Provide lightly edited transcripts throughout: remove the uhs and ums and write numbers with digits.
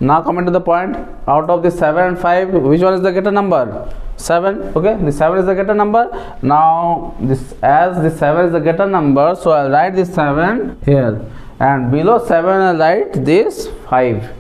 Now coming to the point, out of the 7 and 5, which one is the greater number? 7. Okay, the 7 is the greater number. Now this, as the 7 is the greater number, so I'll write this 7 here, and below 7 I'll write this 5.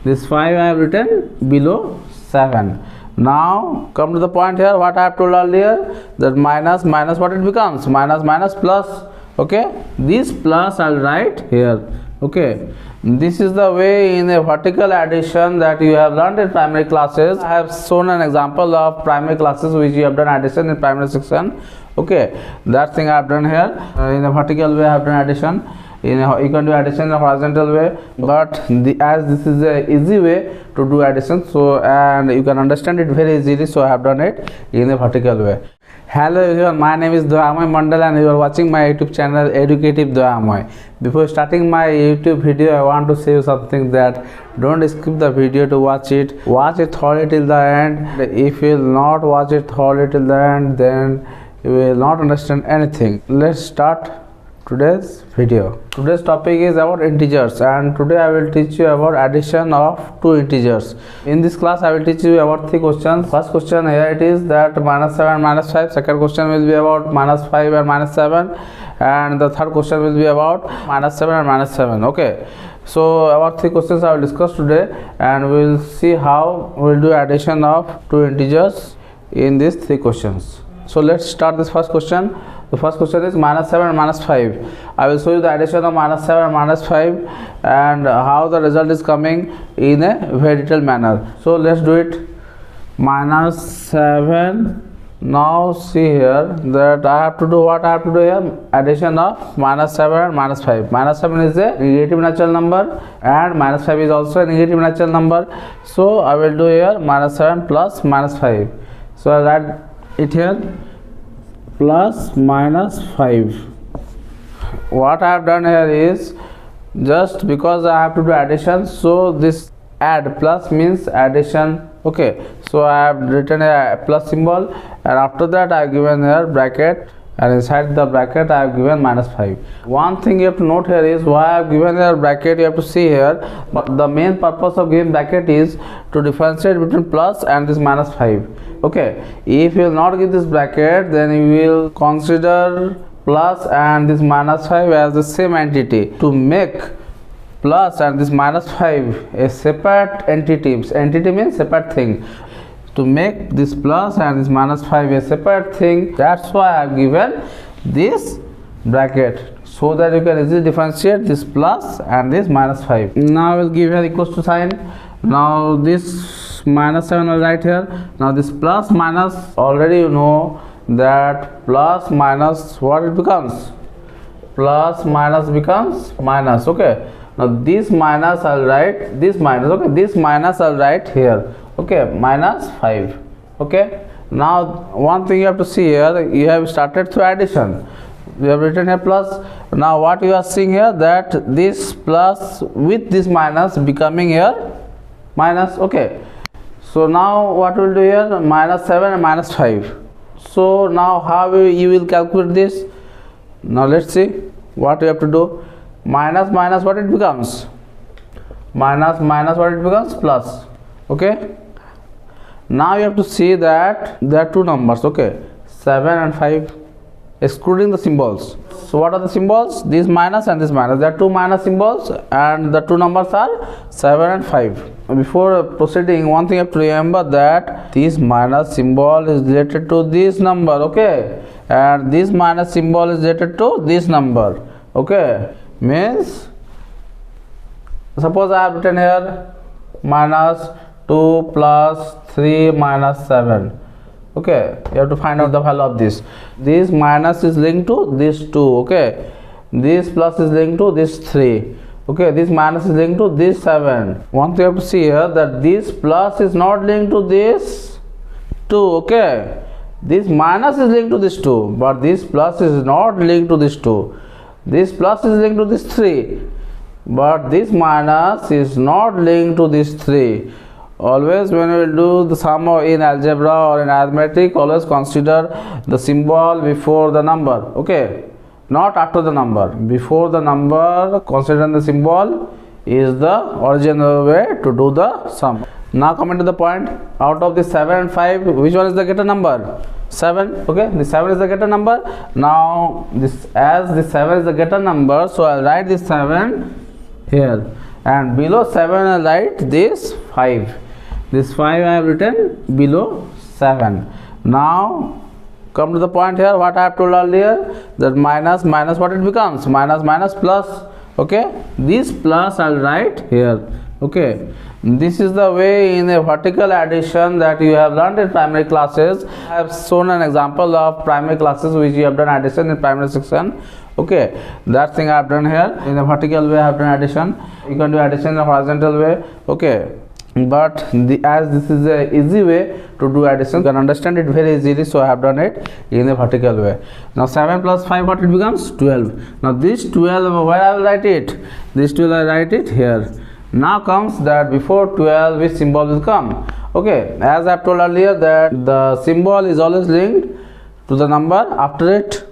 This 5 I have written below 7. Now come to the point here, what I have told earlier, that minus minus, what it becomes? Minus minus plus. Okay, this plus I'll write here. Okay, this is the way in a vertical addition that you have learned in primary classes. I have shown an example of primary classes which you have done addition in primary section. Okay, that thing I have done here. In a vertical way I have done addition. You can do addition in a horizontal way, but as this is a easy way to do addition, so and you can understand it very easily, so I have done it in a vertical way. Hello everyone, my name is Dayamoy Mandal and you are watching my YouTube channel Educative Dayamoy. Before starting my YouTube video, I want to say something, that don't skip the video to watch it. Watch it thoroughly till the end. If you will not watch it thoroughly till the end, then you will not understand anything. Let's start today's video. Today's topic is about integers, and today I will teach you about addition of two integers. In this class I will teach you about three questions. First question here it is that minus 7 and minus 5. Second question will be about minus 5 and minus 7, and the third question will be about minus 7 and minus 7. Okay, so about three questions I will discuss today, and we will see how we will do addition of two integers in these three questions. So let's start this first question. The first question is minus 7 and minus 5. I will show you the addition of minus 7 and minus 5 and how the result is coming in a very detailed manner. So let's do it. Minus 7. Now see here that I have to do what I have to do here. Addition of minus 7 and minus 5. Minus 7 is a negative natural number and minus 5 is also a negative natural number. So I will do here minus 7 plus minus 5. So I'll write it here, plus minus 5. What I have done here is, just because I have to do addition, so this add plus means addition. Okay, so I have written a plus symbol, and after that I have given here bracket, and inside the bracket I have given minus 5. One thing you have to note here is why I have given here bracket. You have to see here, but the main purpose of giving bracket is to differentiate between plus and this minus 5. Okay, if you will not give this bracket, then you will consider plus and this minus 5 as the same entity. To make plus and this minus 5 a separate entity, entity means separate thing. To make this plus and this minus 5 a separate thing, that's why I have given this bracket, so that you can easily differentiate this plus and this minus 5. Now I will give here equals to sign. Now this minus 7 will write here. Now this plus minus, already you know that plus minus, what it becomes? Plus minus becomes minus. Okay, now this minus I'll write this minus. Okay, this minus I'll write here. Okay, minus 5. Okay, now one thing you have to see here, you have started through addition. We have written here plus. Now what you are seeing here, that this plus with this minus becoming here minus. Okay, so now what we'll do here, minus 7 and minus 5. So now how you will calculate this? Now let's see what you have to do. Minus minus, what it becomes? Minus minus, what it becomes? Plus. Okay, now you have to see that there are two numbers. Okay, 7 and 5, excluding the symbols. So what are the symbols? This minus and this minus. There are two minus symbols and the two numbers are 7 and 5. Before proceeding, one thing you have to remember, that this minus symbol is related to this number. Okay, and this minus symbol is related to this number. Okay, means suppose I have written here minus 2 plus 3 minus 7. Okay, you have to find out the value of this. This minus is linked to this 2. Okay, this plus is linked to this 3. Okay, this minus is linked to this 7. One thing you have to see here, that this plus is not linked to this 2. Okay, this minus is linked to this 2, but this plus is not linked to this 2. This plus is linked to this 3, but this minus is not linked to this 3. Always when we will do the sum in algebra or in arithmetic, always consider the symbol before the number. Okay, not after the number. Before the number, consider the symbol is the original way to do the sum. Now coming to the point, out of the 7 and 5, which one is the greater number? 7. Okay, the 7 is the greater number. Now this, as the 7 is the greater number, so I'll write this 7 here, and below 7 I'll write this 5. This 5 I have written below 7. Now come to the point here, what I have told earlier, that minus what it becomes, minus plus. Okay, this plus I'll write here. Okay, this is the way in a vertical addition that you have learned in primary classes. I have shown an example of primary classes which you have done addition in primary section. Okay, that thing I have done here in a vertical way. I have done addition. You can do addition in a horizontal way. Okay, but as this is a easy way to do addition, you can understand it very easily, so I have done it in a vertical way. Now 7 plus 5, what it becomes? 12. Now this 12, where I will write it? This 12 I write it here. Now comes that before 12 which symbol will come. Okay, as I have told earlier that the symbol is always linked to the number after it.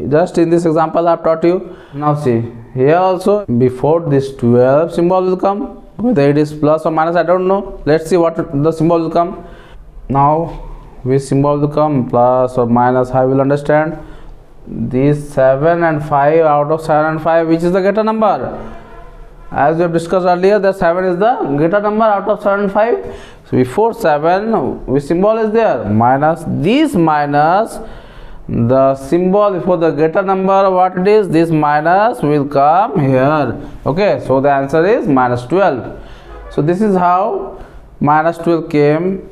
Just in this example I have taught you. Now see, here also before this 12 symbol will come. Whether it is plus or minus, I don't know. Let's see what the symbol will come. Now which symbol will come, plus or minus, I will understand. These 7 and 5, out of 7 and 5, which is the greater number? As we have discussed earlier, that 7 is the greater number out of 7 and 5. So before 7, which symbol is there? Minus. This minus, the symbol before the greater number, what it is? This minus will come here. Okay, so the answer is minus 12. So this is how minus 12 came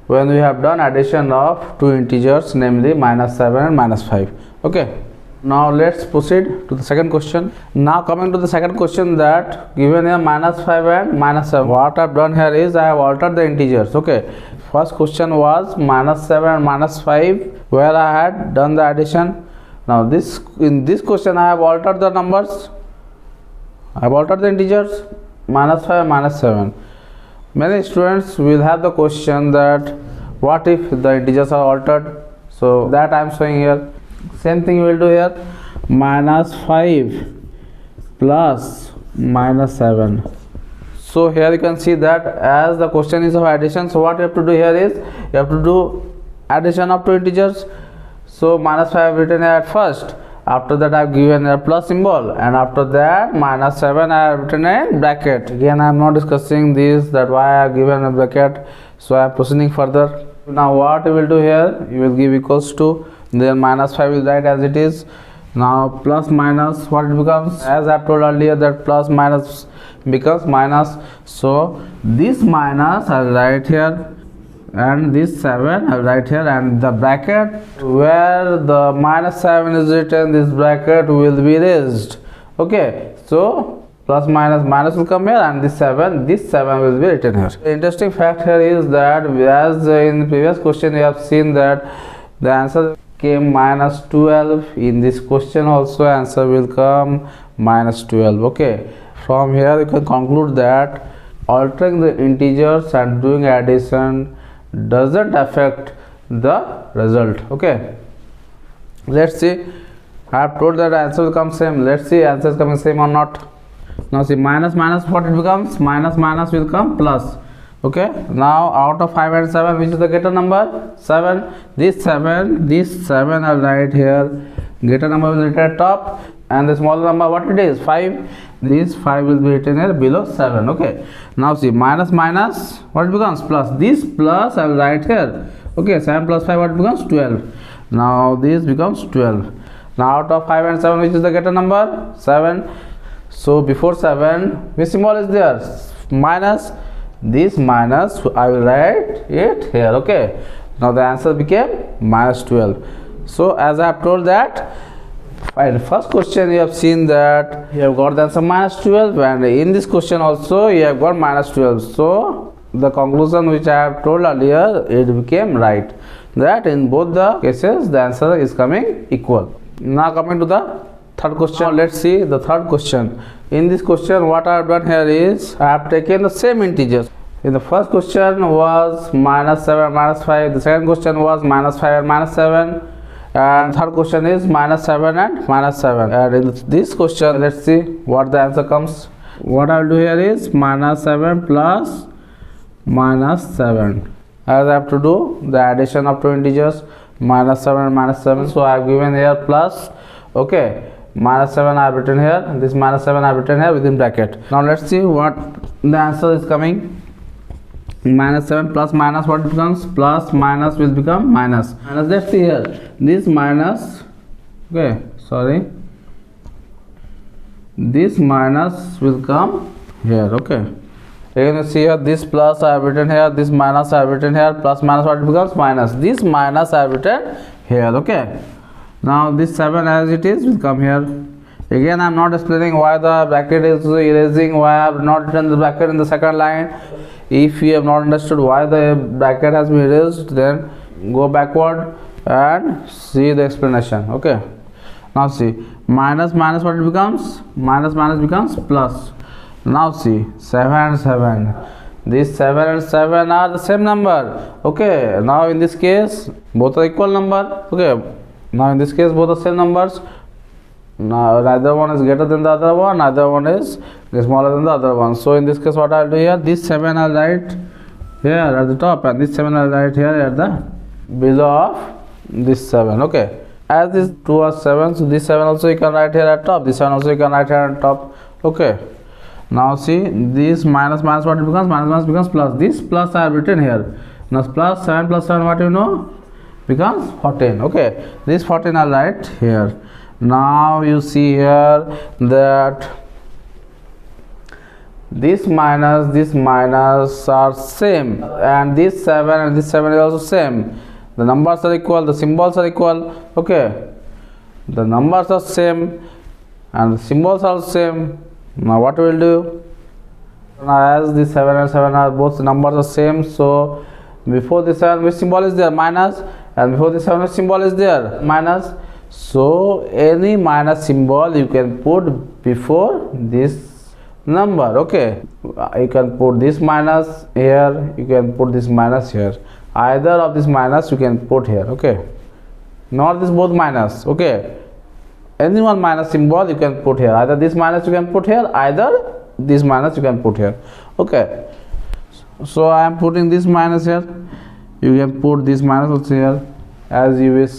when we have done addition of two integers, namely minus 7 and minus 5. Okay, now let's proceed to the second question. Now coming to the second question, that given here minus 5 and minus 7, what I have done here is I have altered the integers. Okay, first question was minus 7 and minus 5, where I had done the addition. Now in this question I have altered the numbers. I have altered the integers, minus 5 and minus 7. Many students will have the question that what if the integers are altered? So that I am showing here. Same thing we will do here, minus 5 plus minus 7. So here you can see that as the question is of addition, so what you have to do here is you have to do addition of two integers. So minus 5 I have written here at first, after that I have given a plus symbol, and after that minus 7 I have written a bracket. Again I am not discussing this, that why I have given a bracket, so I am proceeding further. Now what you will do here, you will give equals to, then minus 5 will write as it is. Now plus minus, what it becomes? As I have told earlier that plus minus becomes minus, so this minus I will write here, and this 7 I will write here, and the bracket where the minus 7 is written, this bracket will be raised. Okay, so plus minus will come here, and this 7 will be written here. The interesting fact here is that as in the previous question we have seen that the answer came minus 12. In this question also answer will come minus 12. Okay, from here you can conclude that altering the integers and doing addition doesn't affect the result. Okay, let's see. I have told that answer will come same. Let's see answer is coming same or not. Now see, minus what it becomes? Minus will come plus. Okay, now out of 5 and 7, which is the greater number? 7. This 7 I will write here. Greater number will be written at top, and the smaller number, what it is? 5. This 5 will be written here below 7. Okay, now see, minus what it becomes? Plus. This plus I will write here. Okay, 7 plus 5, what it becomes? 12. Now this becomes 12. Now out of 5 and 7, which is the greater number? 7. So before 7, which symbol is there? Minus. This minus I will write it here. Okay, now the answer became minus 12. So as I have told that in the first question you have seen that you have got the answer minus 12, and in this question also you have got minus 12. So the conclusion which I have told earlier, it became right, that in both the cases the answer is coming equal. Now coming to the third question, let's see the third question. In this question what I have done here is I have taken the same integers. In the first question was minus 7 minus 5, the second question was minus 5 and minus 7, and third question is minus 7 and minus 7. And in this question, let's see what the answer comes. what I'll do here is minus 7 plus minus 7, as I have to do the addition of two integers, minus 7 and minus 7. So I have given here plus, okay, minus 7 I have written here, this minus 7 I have written here within bracket. Now let's see what the answer is coming. Minus 7 plus minus, what it becomes? Plus minus will become minus. Minus, let's see here, this minus, okay, sorry, this minus will come here, okay. Again you see here, this plus I have written here, this minus I have written here, plus minus, what it becomes? Minus. This minus I have written here, okay. Now this 7 as it is will come here. Again I am not explaining why the bracket is erasing, why I have not written the bracket in the second line. If you have not understood why the bracket has been erased, then go backward and see the explanation, okay. Now see, minus minus, what it becomes? Minus minus becomes plus. Now see, 7 and 7, these 7 and 7 are the same number, okay. Now in this case both are equal number, okay. Now in this case both are same numbers. Now neither one is greater than the other one, neither one is smaller than the other one. So in this case what I'll do here, this 7 I'll write here at the top and this 7 I'll write here at the below of this 7, okay. As these two are 7, so this 7 also you can write here at top, this 7 also you can write here at top, okay. Now see, this minus minus, what it becomes? Minus minus becomes plus. This plus I have written here. Now plus 7 plus 7, what you know? Becomes 14, okay. This 14 I'll write here. Now you see here that this minus are same, and this 7 and this 7 is also same. The numbers are equal, the symbols are equal, okay. The numbers are same and the symbols are same. Now what we will do? Now as this 7 and 7 are both numbers are same, so before this 7 which symbol is there? Minus, and before this 7 which symbol is there? Minus. So any minus symbol you can put before this number, okay. You can put this minus here, you can put this minus here. Either of this minus you can put here, okay. Not this both minus, okay. Any one minus symbol you can put here. Either this minus you can put here, either this minus you can put here, okay. So I am putting this minus here, you can put this minus also here as you wish.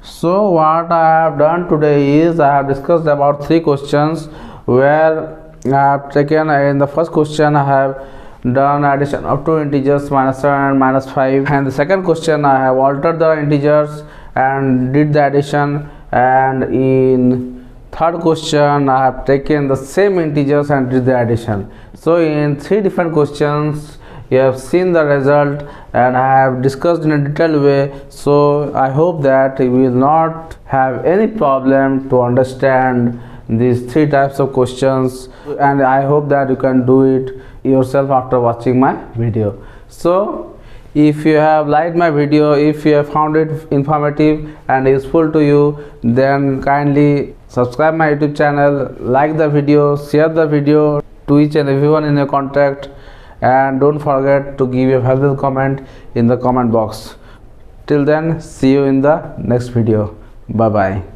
So what I have done today is I have discussed about 3 questions where I have taken, in the first question I have done addition of two integers, minus 7 and minus 5, and the second question I have altered the integers and did the addition, and in third question I have taken the same integers and did the addition. So in 3 different questions you have seen the result and I have discussed in a detailed way. So I hope that you will not have any problem to understand these 3 types of questions, and I hope that you can do it yourself after watching my video. So if you have liked my video, if you have found it informative and useful to you, then kindly subscribe my YouTube channel, like the video, share the video to each and everyone in your contact, and don't forget to give a valuable comment in the comment box. Till then, see you in the next video. Bye bye.